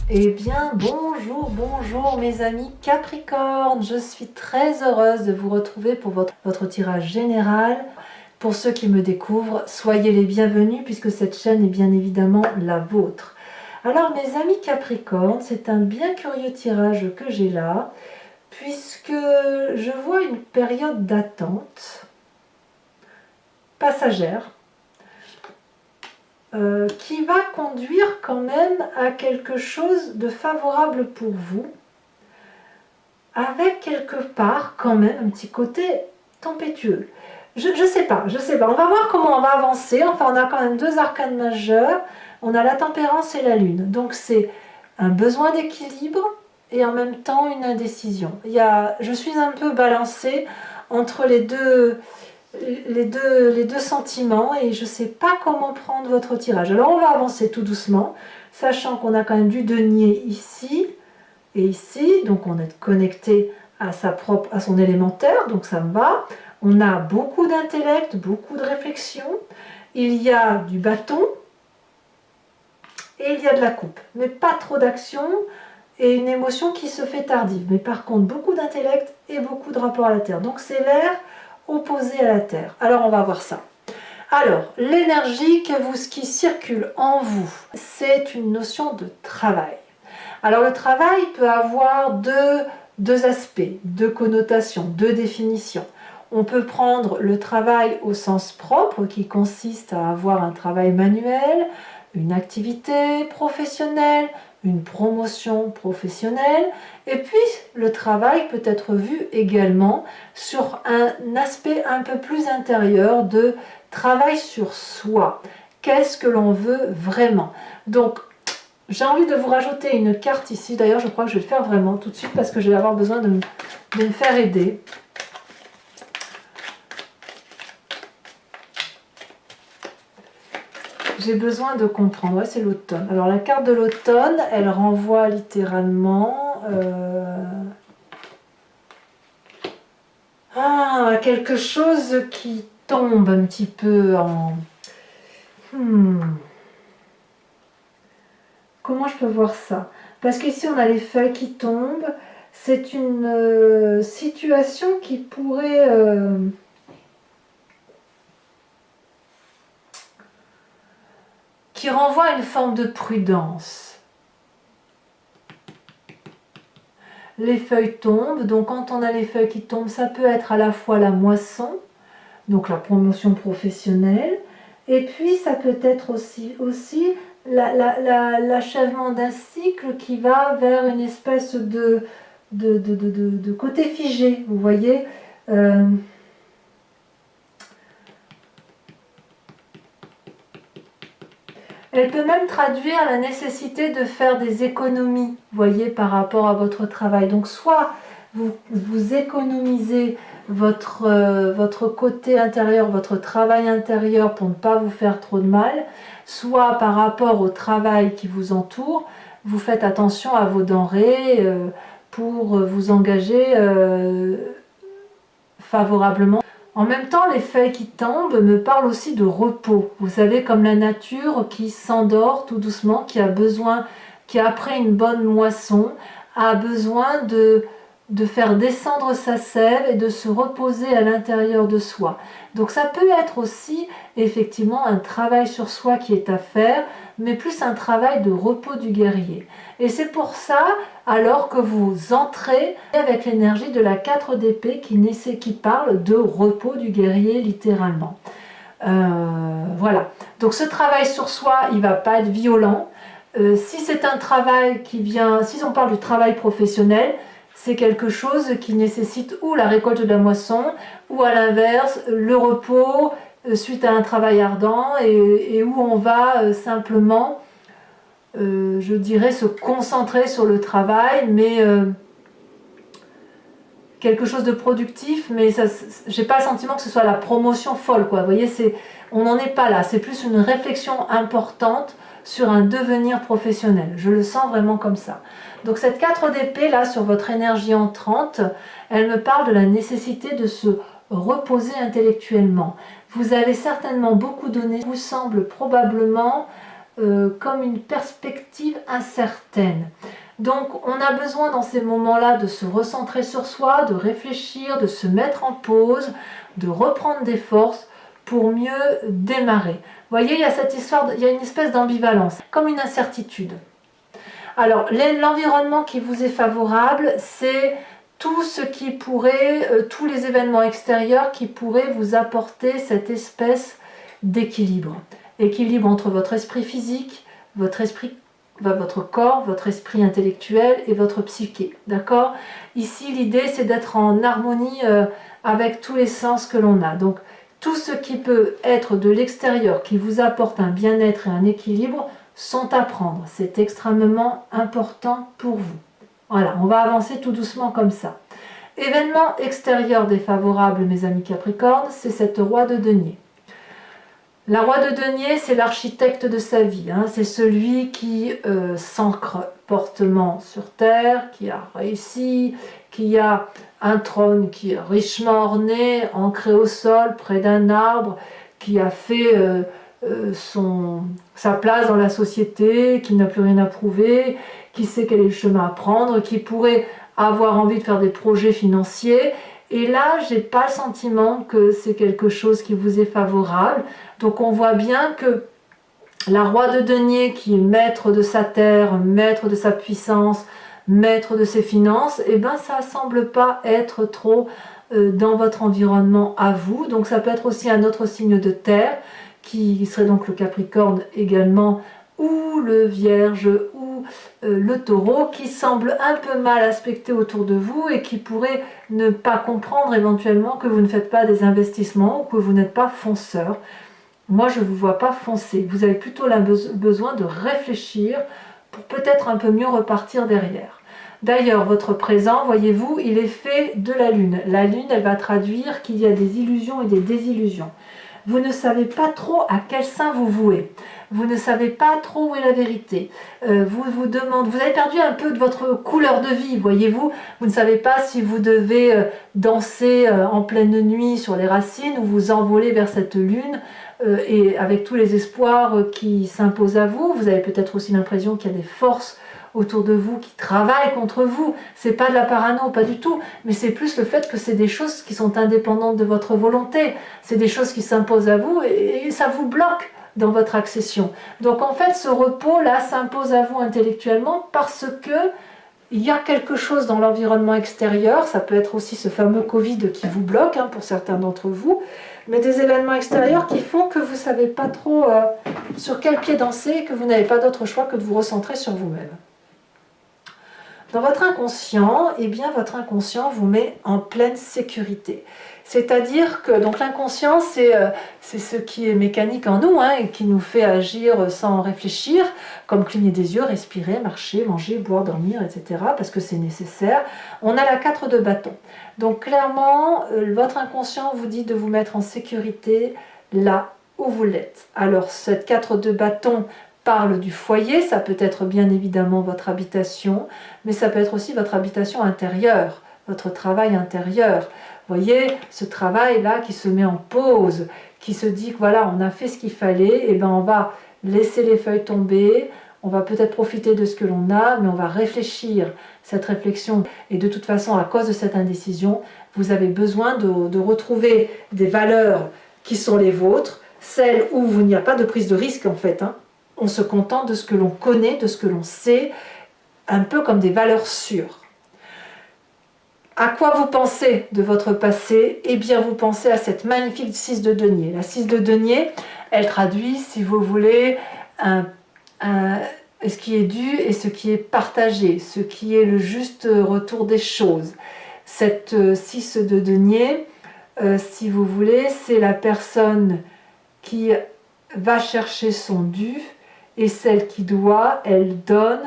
Eh bien, bonjour mes amis Capricorne. Je suis très heureuse de vous retrouver pour votre tirage général. Pour ceux qui me découvrent, soyez les bienvenus puisque cette chaîne est bien évidemment la vôtre. Alors mes amis Capricorne, c'est un bien curieux tirage que j'ai là, puisque je vois une période d'attente passagère qui va conduire quand même à quelque chose de favorable pour vous, avec quelque part quand même un petit côté tempétueux. Je sais pas, on va voir comment on va avancer. Enfin, on a quand même deux arcanes majeures, on a la tempérance et la lune, donc c'est un besoin d'équilibre et en même temps une indécision. Je suis un peu balancée entre les deux sentiments et je ne sais pas comment prendre votre tirage. Alors on va avancer tout doucement, sachant qu'on a quand même du denier ici et ici, donc on est connecté à son élémentaire, donc ça me va. On a beaucoup d'intellect, beaucoup de réflexion, il y a du bâton et il y a de la coupe, mais pas trop d'action et une émotion qui se fait tardive, mais par contre beaucoup d'intellect et beaucoup de rapport à la terre, donc c'est l'air opposé à la terre. Alors on va voir ça. Alors l'énergie qui circule en vous, c'est une notion de travail. Alors le travail peut avoir deux aspects, deux connotations, deux définitions. On peut prendre le travail au sens propre qui consiste à avoir un travail manuel, une activité professionnelle, une promotion professionnelle, et puis le travail peut être vu également sur un aspect un peu plus intérieur de travail sur soi. Qu'est-ce que l'on veut vraiment? Donc j'ai envie de vous rajouter une carte ici, d'ailleurs je crois que je vais le faire vraiment tout de suite parce que je vais avoir besoin de me faire aider. J'ai besoin de comprendre, ouais, c'est l'automne. Alors la carte de l'automne, elle renvoie littéralement à quelque chose qui tombe un petit peu en... Comment je peux voir ça? Parce qu'ici on a les feuilles qui tombent, c'est une situation qui pourrait... qui renvoie à une forme de prudence. Les feuilles tombent, donc quand on a les feuilles qui tombent, ça peut être à la fois la moisson, donc la promotion professionnelle, et puis ça peut être aussi l'achèvement d'un cycle qui va vers une espèce de côté figé, vous voyez. Elle peut même traduire la nécessité de faire des économies, vous voyez, par rapport à votre travail. Donc soit vous économisez votre côté intérieur, votre travail intérieur pour ne pas vous faire trop de mal, soit par rapport au travail qui vous entoure, vous faites attention à vos denrées pour vous engager favorablement. En même temps, les feuilles qui tombent me parlent aussi de repos. Vous savez, comme la nature qui s'endort tout doucement, qui a besoin, qui après une bonne moisson, a besoin de faire descendre sa sève et de se reposer à l'intérieur de soi. Donc ça peut être aussi effectivement un travail sur soi qui est à faire, mais plus un travail de repos du guerrier. Et c'est pour ça, alors que vous entrez avec l'énergie de la 4 d'épée qui parle de repos du guerrier littéralement. Voilà. Donc ce travail sur soi, il ne va pas être violent. Si c'est un travail qui vient, si on parle du travail professionnel, c'est quelque chose qui nécessite ou la récolte de la moisson, ou à l'inverse, le repos suite à un travail ardent et où on va simplement, je dirais, se concentrer sur le travail, mais quelque chose de productif, mais j'ai pas le sentiment que ce soit la promotion folle, quoi. Vous voyez, on n'en est pas là, c'est plus une réflexion importante sur un devenir professionnel. Je le sens vraiment comme ça. Donc cette 4 d'épée là sur votre énergie entrante, elle me parle de la nécessité de se reposer intellectuellement. Vous avez certainement beaucoup donné, vous semble probablement comme une perspective incertaine. Donc on a besoin dans ces moments-là de se recentrer sur soi, de réfléchir, de se mettre en pause, de reprendre des forces pour mieux démarrer. Vous voyez, il y a cette histoire, il y a une espèce d'ambivalence, comme une incertitude. Alors l'environnement qui vous est favorable, c'est tout ce qui pourrait, tous les événements extérieurs qui pourraient vous apporter cette espèce d'équilibre. Équilibre entre votre esprit physique, votre corps, votre esprit intellectuel et votre psyché. D'accord? Ici, l'idée, c'est d'être en harmonie avec tous les sens que l'on a. Donc, tout ce qui peut être de l'extérieur, qui vous apporte un bien-être et un équilibre, sont à prendre. C'est extrêmement important pour vous. Voilà, on va avancer tout doucement comme ça. Événement extérieur défavorable, mes amis Capricorne, c'est cette roi de denier. La roi de denier, c'est l'architecte de sa vie. Hein. C'est celui qui s'ancre fortement sur terre, qui a réussi, qui a un trône qui est richement orné, ancré au sol, près d'un arbre, qui a fait sa place dans la société, qui n'a plus rien à prouver, qui sait quel est le chemin à prendre, qui pourrait avoir envie de faire des projets financiers. Et là, j'ai pas le sentiment que c'est quelque chose qui vous est favorable. Donc on voit bien que la roi de denier, qui est maître de sa terre, maître de sa puissance, maître de ses finances, eh ben ça semble pas être trop dans votre environnement à vous. Donc ça peut être aussi un autre signe de terre, qui serait donc le Capricorne également, ou le Vierge, ou le Taureau, qui semble un peu mal aspecté autour de vous et qui pourrait ne pas comprendre éventuellement que vous ne faites pas des investissements ou que vous n'êtes pas fonceur. Moi, je ne vous vois pas foncer. Vous avez plutôt besoin de réfléchir pour peut-être un peu mieux repartir derrière. D'ailleurs, votre présent, voyez-vous, il est fait de la Lune. La Lune, elle va traduire qu'il y a des illusions et des désillusions. Vous ne savez pas trop à quel sein vous vouez. Vous ne savez pas trop où est la vérité. Vous avez perdu un peu de votre couleur de vie, voyez-vous. Vous ne savez pas si vous devez danser en pleine nuit sur les racines ou vous envoler vers cette lune et avec tous les espoirs qui s'imposent à vous. Vous avez peut-être aussi l'impression qu'il y a des forces autour de vous qui travaillent contre vous. C'est pas de la parano, pas du tout, mais c'est plus le fait que c'est des choses qui sont indépendantes de votre volonté. C'est des choses qui s'imposent à vous et ça vous bloque dans votre accession. Donc en fait, ce repos-là s'impose à vous intellectuellement parce que il y a quelque chose dans l'environnement extérieur. Ça peut être aussi ce fameux Covid qui vous bloque, pour certains d'entre vous, mais des événements extérieurs qui font que vous ne savez pas trop sur quel pied danser et que vous n'avez pas d'autre choix que de vous recentrer sur vous-même. Dans votre inconscient, eh bien votre inconscient vous met en pleine sécurité. C'est-à-dire que donc l'inconscient, c'est ce qui est mécanique en nous et qui nous fait agir sans réfléchir, comme cligner des yeux, respirer, marcher, manger, boire, dormir, etc. parce que c'est nécessaire. On a la 4 de bâton. Donc clairement, votre inconscient vous dit de vous mettre en sécurité là où vous l'êtes. Alors cette 4 de bâton parle du foyer, ça peut être bien évidemment votre habitation, mais ça peut être aussi votre habitation intérieure, votre travail intérieur. Vous voyez, ce travail-là qui se met en pause, qui se dit que voilà, on a fait ce qu'il fallait, et ben on va laisser les feuilles tomber, on va peut-être profiter de ce que l'on a, mais on va réfléchir. Cette réflexion, et de toute façon, à cause de cette indécision, vous avez besoin de retrouver des valeurs qui sont les vôtres, celles où il n'y a pas de prise de risque en fait, On se contente de ce que l'on connaît, de ce que l'on sait, un peu comme des valeurs sûres. À quoi vous pensez de votre passé? Eh bien, vous pensez à cette magnifique 6 de denier. La 6 de denier, elle traduit, si vous voulez, ce qui est dû et ce qui est partagé, ce qui est le juste retour des choses. Cette 6 de denier, si vous voulez, c'est la personne qui va chercher son dû, et celle qui doit, elle donne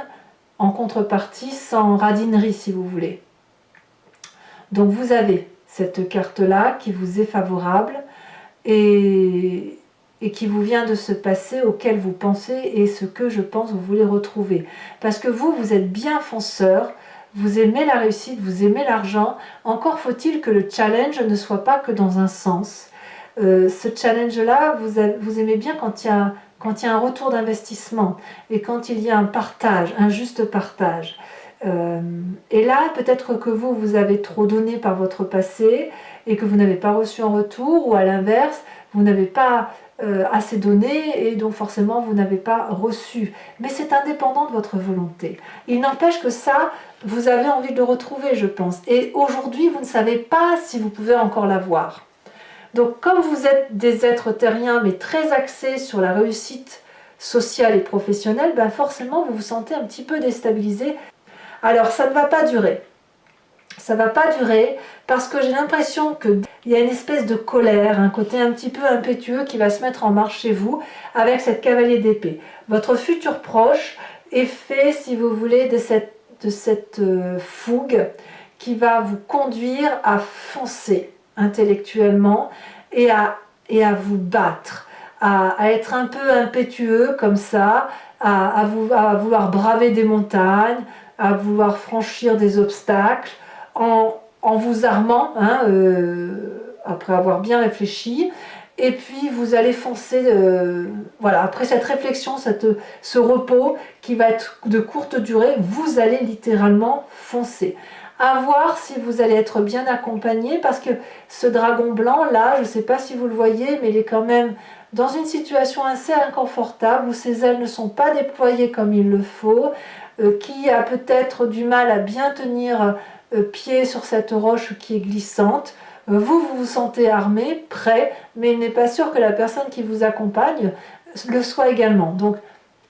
en contrepartie sans radinerie, si vous voulez. Donc vous avez cette carte-là qui vous est favorable et qui vous vient de ce passé auquel vous pensez et ce que je pense vous voulez retrouver. Parce que vous êtes bien fonceur, vous aimez la réussite, vous aimez l'argent, encore faut-il que le challenge ne soit pas que dans un sens. Ce challenge-là, vous aimez bien quand il y a quand il y a un retour d'investissement et quand il y a un partage, un juste partage. Et là, peut-être que vous avez trop donné par votre passé et que vous n'avez pas reçu en retour, ou à l'inverse, vous n'avez pas assez donné et donc forcément vous n'avez pas reçu. Mais c'est indépendant de votre volonté. Il n'empêche que ça, vous avez envie de le retrouver, je pense. Et aujourd'hui, vous ne savez pas si vous pouvez encore l'avoir. Donc comme vous êtes des êtres terriens, mais très axés sur la réussite sociale et professionnelle, ben forcément vous vous sentez un petit peu déstabilisé. Alors ça ne va pas durer. Ça ne va pas durer parce que j'ai l'impression qu'il y a une espèce de colère, un côté un petit peu impétueux qui va se mettre en marche chez vous avec cette cavalier d'épée. Votre futur proche est fait, si vous voulez, de cette fougue qui va vous conduire à foncer intellectuellement et à vous battre, à être un peu impétueux comme ça, à vouloir braver des montagnes, à vouloir franchir des obstacles, en vous armant, après avoir bien réfléchi, et puis vous allez foncer, voilà, après cette réflexion, ce repos qui va être de courte durée, vous allez littéralement foncer. À voir si vous allez être bien accompagné, parce que ce dragon blanc là, je ne sais pas si vous le voyez, mais il est quand même dans une situation assez inconfortable où ses ailes ne sont pas déployées comme il le faut, qui a peut-être du mal à bien tenir pied sur cette roche qui est glissante. Vous vous sentez armé, prêt, mais il n'est pas sûr que la personne qui vous accompagne le soit également. Donc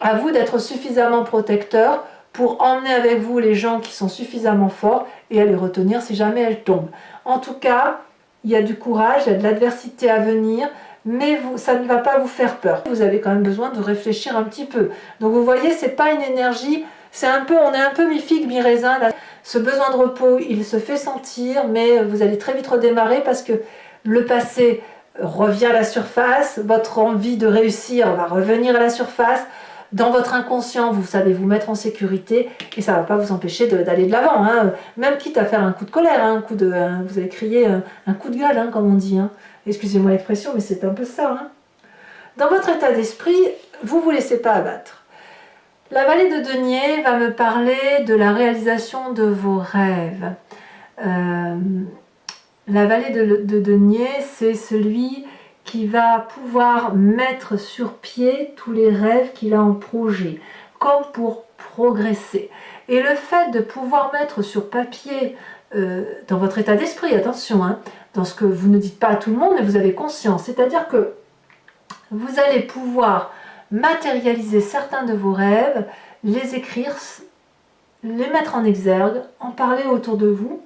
à vous d'être suffisamment protecteur pour emmener avec vous les gens qui sont suffisamment forts et à les retenir si jamais elles tombent. En tout cas, il y a du courage, il y a de l'adversité à venir, mais ça ne va pas vous faire peur. Vous avez quand même besoin de réfléchir un petit peu. Donc vous voyez, c'est pas une énergie, on est un peu mi-figue, mi-raisin. Ce besoin de repos, il se fait sentir, mais vous allez très vite redémarrer parce que le passé revient à la surface, votre envie de réussir va revenir à la surface. Dans votre inconscient, vous savez vous mettre en sécurité et ça ne va pas vous empêcher d'aller de l'avant, même quitte à faire un coup de colère, vous allez crier un coup de gueule, comme on dit. Excusez-moi l'expression, mais c'est un peu ça. Dans votre état d'esprit, vous ne vous laissez pas abattre. La vallée de denier va me parler de la réalisation de vos rêves. La vallée de denier, c'est celui qui va pouvoir mettre sur pied tous les rêves qu'il a en projet, comme pour progresser. Et le fait de pouvoir mettre sur papier, dans votre état d'esprit, attention, dans ce que vous ne dites pas à tout le monde, mais vous avez conscience, c'est-à-dire que vous allez pouvoir matérialiser certains de vos rêves, les écrire, les mettre en exergue, en parler autour de vous,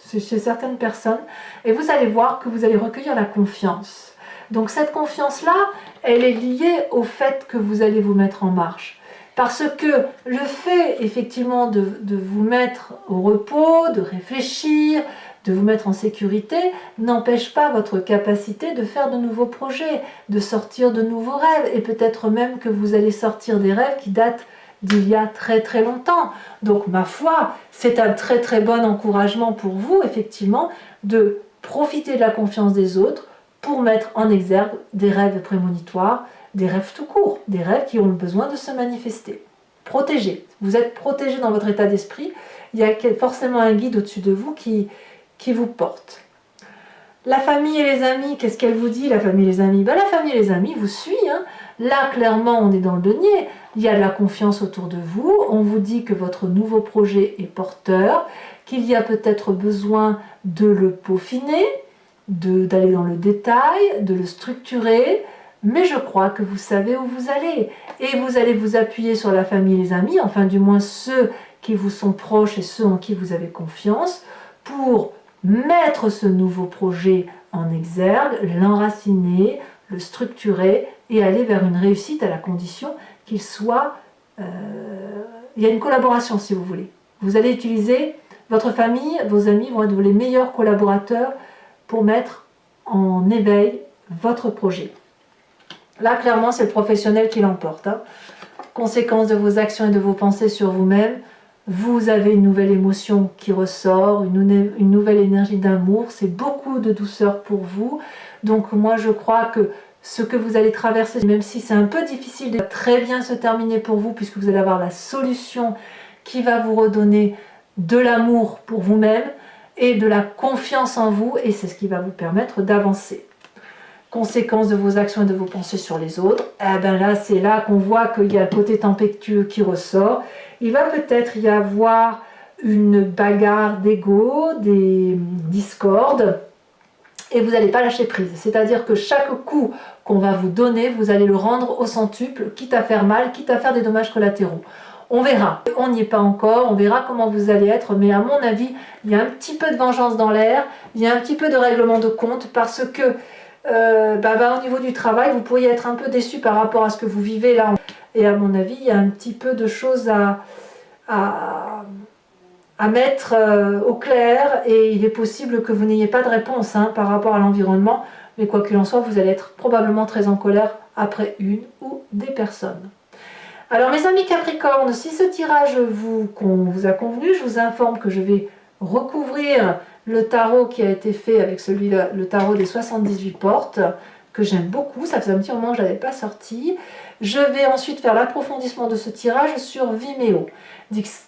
chez certaines personnes, et vous allez voir que vous allez recueillir la confiance. Donc cette confiance-là, elle est liée au fait que vous allez vous mettre en marche. Parce que le fait, effectivement, de vous mettre au repos, de réfléchir, de vous mettre en sécurité, n'empêche pas votre capacité de faire de nouveaux projets, de sortir de nouveaux rêves, et peut-être même que vous allez sortir des rêves qui datent d'il y a très très longtemps. Donc ma foi, c'est un très très bon encouragement pour vous, effectivement, de profiter de la confiance des autres pour mettre en exergue des rêves prémonitoires, des rêves tout court, des rêves qui ont besoin de se manifester. Protégé. Vous êtes protégé dans votre état d'esprit. Il y a forcément un guide au-dessus de vous qui vous porte. La famille et les amis, qu'est-ce qu'elle vous dit, la famille et les amis? La famille et les amis vous suivent. Là, clairement, on est dans le denier. Il y a de la confiance autour de vous. On vous dit que votre nouveau projet est porteur, qu'il y a peut-être besoin de le peaufiner, d'aller dans le détail, de le structurer, mais je crois que vous savez où vous allez. Et vous allez vous appuyer sur la famille et les amis, enfin du moins ceux qui vous sont proches et ceux en qui vous avez confiance, pour mettre ce nouveau projet en exergue, l'enraciner, le structurer et aller vers une réussite à la condition qu'il soit... il y a une collaboration si vous voulez. Vous allez utiliser votre famille, vos amis vont être les meilleurs collaborateurs pour mettre en éveil votre projet. Là, clairement, c'est le professionnel qui l'emporte. Conséquence de vos actions et de vos pensées sur vous-même, vous avez une nouvelle émotion qui ressort, une nouvelle énergie d'amour, c'est beaucoup de douceur pour vous. Donc moi, je crois que ce que vous allez traverser, même si c'est un peu difficile, de très bien se terminer pour vous, puisque vous allez avoir la solution qui va vous redonner de l'amour pour vous-même et de la confiance en vous, et c'est ce qui va vous permettre d'avancer. Conséquence de vos actions et de vos pensées sur les autres, eh ben là c'est là qu'on voit qu'il y a le côté tempétueux qui ressort. Il va peut-être y avoir une bagarre d'ego, des discordes, et vous n'allez pas lâcher prise. C'est-à-dire que chaque coup qu'on va vous donner, vous allez le rendre au centuple, quitte à faire mal, quitte à faire des dommages collatéraux. On verra. On n'y est pas encore, on verra comment vous allez être, mais à mon avis, il y a un petit peu de vengeance dans l'air, il y a un petit peu de règlement de compte, parce que au niveau du travail, vous pourriez être un peu déçu par rapport à ce que vous vivez là. Et à mon avis, il y a un petit peu de choses à mettre au clair, et il est possible que vous n'ayez pas de réponse par rapport à l'environnement, mais quoi qu'il en soit, vous allez être probablement très en colère après une ou des personnes. Alors mes amis Capricorne, si ce tirage vous a convenu, je vous informe que je vais recouvrir le tarot qui a été fait avec celui-là, le tarot des 78 portes, que j'aime beaucoup, ça faisait un petit moment que je ne l'avais pas sorti. Je vais ensuite faire l'approfondissement de ce tirage sur Vimeo.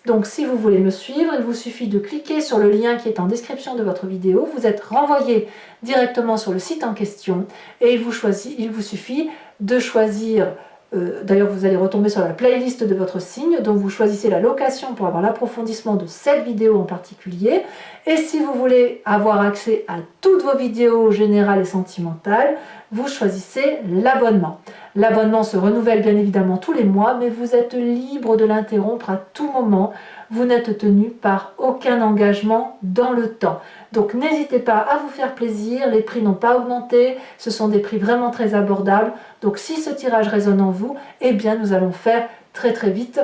Donc si vous voulez me suivre, il vous suffit de cliquer sur le lien qui est en description de votre vidéo, vous êtes renvoyé directement sur le site en question, et il vous suffit de choisir, d'ailleurs vous allez retomber sur la playlist de votre signe, donc vous choisissez la location pour avoir l'approfondissement de cette vidéo en particulier. Et si vous voulez avoir accès à toutes vos vidéos générales et sentimentales, vous choisissez l'abonnement. L'abonnement se renouvelle bien évidemment tous les mois, mais vous êtes libre de l'interrompre à tout moment. Vous n'êtes tenu par aucun engagement dans le temps. Donc n'hésitez pas à vous faire plaisir, les prix n'ont pas augmenté, ce sont des prix vraiment très abordables. Donc si ce tirage résonne en vous, eh bien nous allons faire très très vite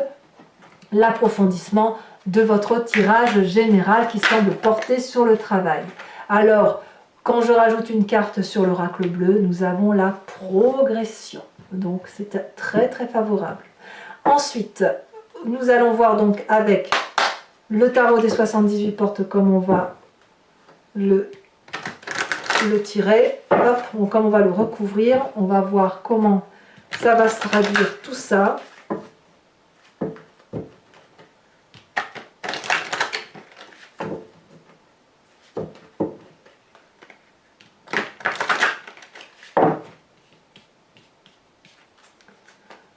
l'approfondissement de votre tirage général qui semble porter sur le travail. Alors, quand je rajoute une carte sur l'oracle bleu, nous avons la progression. Donc c'est très très favorable. Ensuite, nous allons voir donc avec le tarot des 78 portes comme on va le tirer. Hop, comme on va le recouvrir, on va voir comment ça va se traduire tout ça.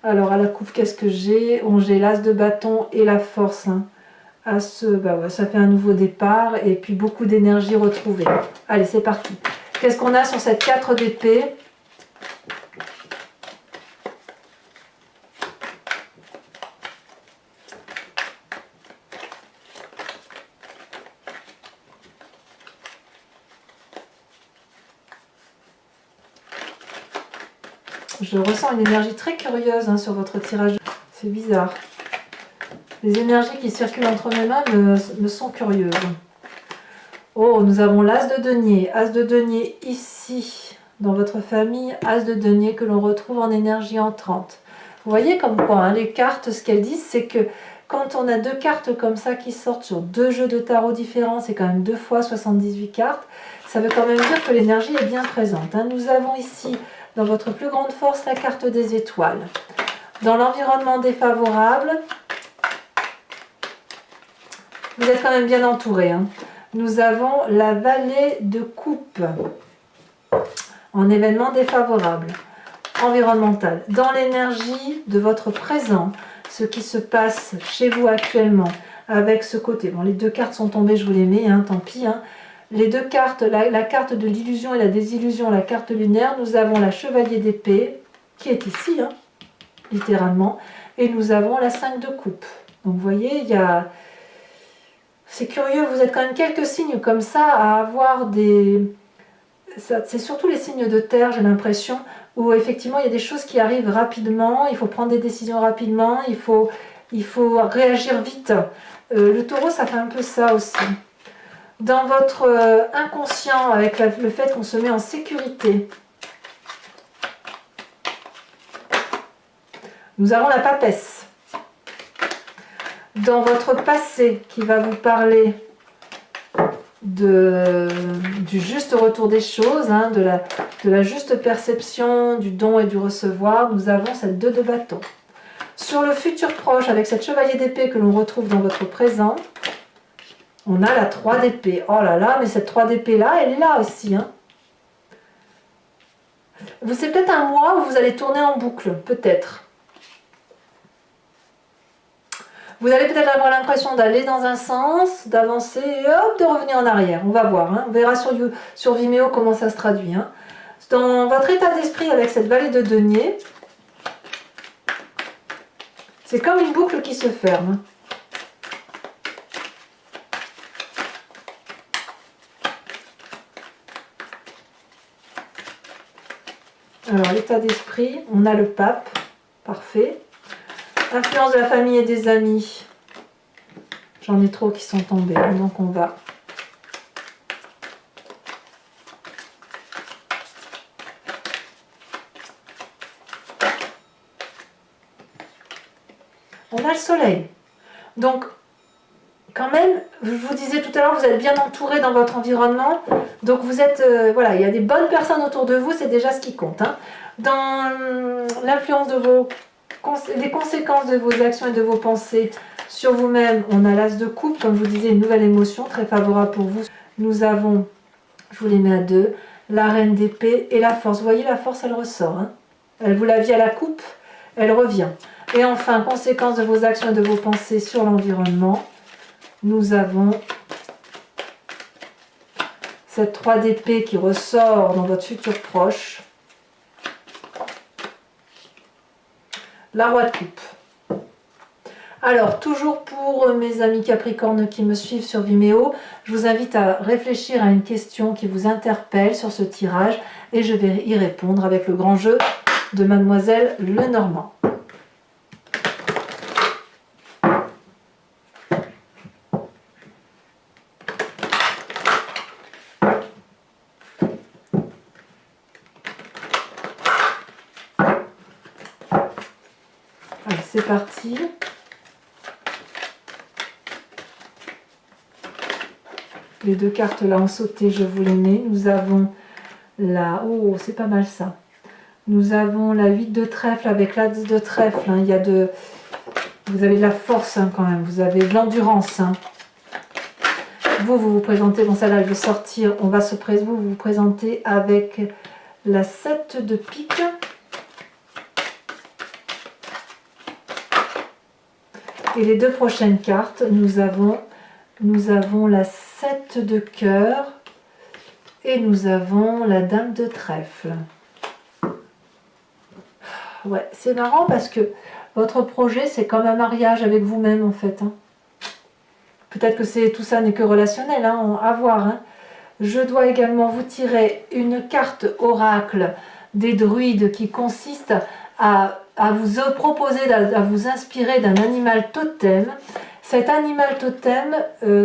Alors à la coupe, qu'est-ce que j'ai? J'ai l'as de bâton et la force. Ça fait un nouveau départ et puis beaucoup d'énergie retrouvée. Allez, c'est parti. Qu'est-ce qu'on a sur cette 4 d'épée? Je ressens une énergie très curieuse sur votre tirage. C'est bizarre. Les énergies qui circulent entre mes mains me sont curieuses. Oh, nous avons l'as de denier. As de denier ici, dans votre famille. As de denier que l'on retrouve en énergie entrante. Vous voyez comme quoi, les cartes, ce qu'elles disent, c'est que quand on a deux cartes comme ça qui sortent sur deux jeux de tarot différents, c'est quand même 2 fois 78 cartes, ça veut quand même dire que l'énergie est bien présente. Nous avons ici, dans votre plus grande force, la carte des étoiles. Dans l'environnement défavorable, vous êtes quand même bien entouré. Nous avons la vallée de coupe en événement défavorable, environnemental. Dans l'énergie de votre présent, ce qui se passe chez vous actuellement, avec ce côté. Bon, les deux cartes sont tombées, je vous les mets, tant pis. Les deux cartes, la carte de l'illusion et la désillusion, la carte lunaire, nous avons la chevalier d'épée, qui est ici, littéralement, et nous avons la 5 de coupe. Donc vous voyez, il y a... C'est curieux, vous êtes quand même quelques signes comme ça à avoir des... C'est surtout les signes de terre, j'ai l'impression, où effectivement il y a des choses qui arrivent rapidement, il faut prendre des décisions rapidement, il faut réagir vite. Le taureau, ça fait un peu ça aussi. Dans votre inconscient, avec le fait qu'on se met en sécurité, nous avons la papesse. Dans votre passé, qui va vous parler du juste retour des choses, hein, de la juste perception du don et du recevoir, nous avons cette 2 de bâton. Sur le futur proche, avec cette chevalier d'épée que l'on retrouve dans votre présent, on a la 3 d'épée. Oh là là, mais cette 3 d'épée là, elle est là aussi. Hein. C'est peut-être un mois où vous allez tourner en boucle, peut-être. Vous allez peut-être avoir l'impression d'aller dans un sens, d'avancer et hop, de revenir en arrière. On va voir. Hein. On verra sur Vimeo comment ça se traduit. Hein. Dans votre état d'esprit avec cette vallée de denier, c'est comme une boucle qui se ferme. Alors, l'état d'esprit, on a le pape, parfait. Influence de la famille et des amis. J'en ai trop qui sont tombés, donc on va... On a le soleil. Donc, quand même, je vous disais tout à l'heure, vous êtes bien entouré dans votre environnement. Donc, vous êtes... voilà, il y a des bonnes personnes autour de vous, c'est déjà ce qui compte. Hein. Dans l'influence de les conséquences de vos actions et de vos pensées sur vous-même, on a l'as de coupe, comme je vous disais, une nouvelle émotion très favorable pour vous. Nous avons, je vous les mets à 2, la reine d'épée et la force. Vous voyez, la force, elle ressort. Hein. Vous l'aviez à la coupe, elle revient. Et enfin, conséquence de vos actions et de vos pensées sur l'environnement, nous avons cette 3 d'épée qui ressort dans votre futur proche. La roi de coupe. Alors, toujours pour mes amis Capricorne qui me suivent sur Vimeo, je vous invite à réfléchir à une question qui vous interpelle sur ce tirage et je vais y répondre avec le grand jeu de Mademoiselle Lenormand. Allez, c'est parti. Les 2 cartes là ont sauté, je vous les mets. Nous avons la... Oh, c'est pas mal ça. Nous avons la 8 de trèfle avec l'as de trèfle. Hein. Il y a de... Vous avez de la force hein, quand même. Vous avez de l'endurance. Hein. Vous vous présentez... Bon, celle-là, je vais sortir. On va se présenter. Vous vous présentez avec la 7 de pique. Et les 2 prochaines cartes, nous avons la 7 de cœur et nous avons la dame de trèfle. Ouais, c'est marrant parce que votre projet, c'est comme un mariage avec vous-même en fait. Hein. Peut-être que tout ça n'est que relationnel, hein, à voir. Hein. Je dois également vous tirer une carte oracle des druides qui consiste à vous proposer, à vous inspirer d'un animal totem. Cet animal totem,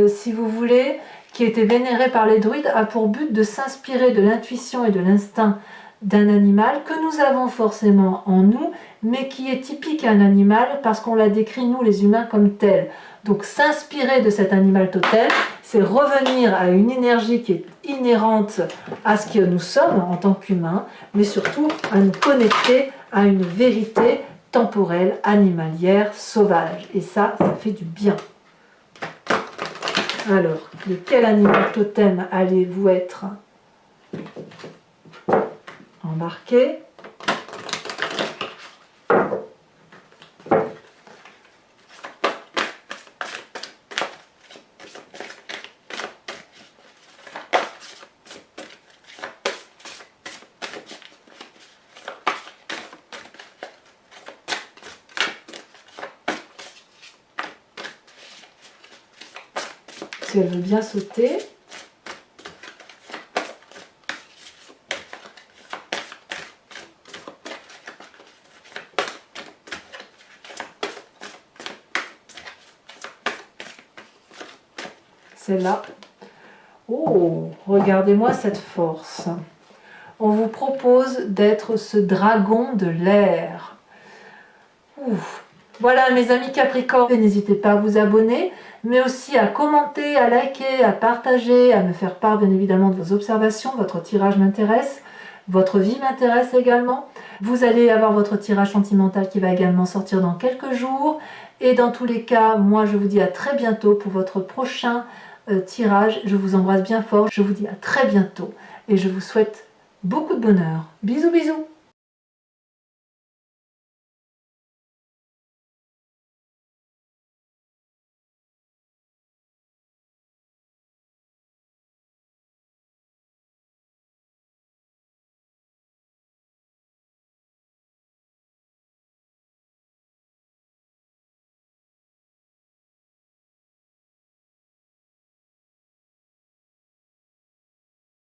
si vous voulez, qui était vénéré par les druides, a pour but de s'inspirer de l'intuition et de l'instinct d'un animal que nous avons forcément en nous, mais qui est typique à un animal parce qu'on l'a décrit, nous les humains, comme tel. Donc s'inspirer de cet animal totem, c'est revenir à une énergie qui est inhérente à ce que nous sommes en tant qu'humains, mais surtout à nous connecter à une vérité temporelle, animalière, sauvage. Et ça fait du bien. Alors, de quel animal totem allez-vous être embarqué? Si elle veut bien sauter. Celle-là. Oh, regardez-moi cette force. On vous propose d'être ce dragon de l'air. Ouf. Voilà mes amis Capricorne, n'hésitez pas à vous abonner. mais aussi à commenter, à liker, à partager, à me faire part bien évidemment de vos observations. Votre tirage m'intéresse, votre vie m'intéresse également. Vous allez avoir votre tirage sentimental qui va également sortir dans quelques jours. Et dans tous les cas, moi je vous dis à très bientôt pour votre prochain tirage. Je vous embrasse bien fort, je vous dis à très bientôt et je vous souhaite beaucoup de bonheur. Bisous bisous.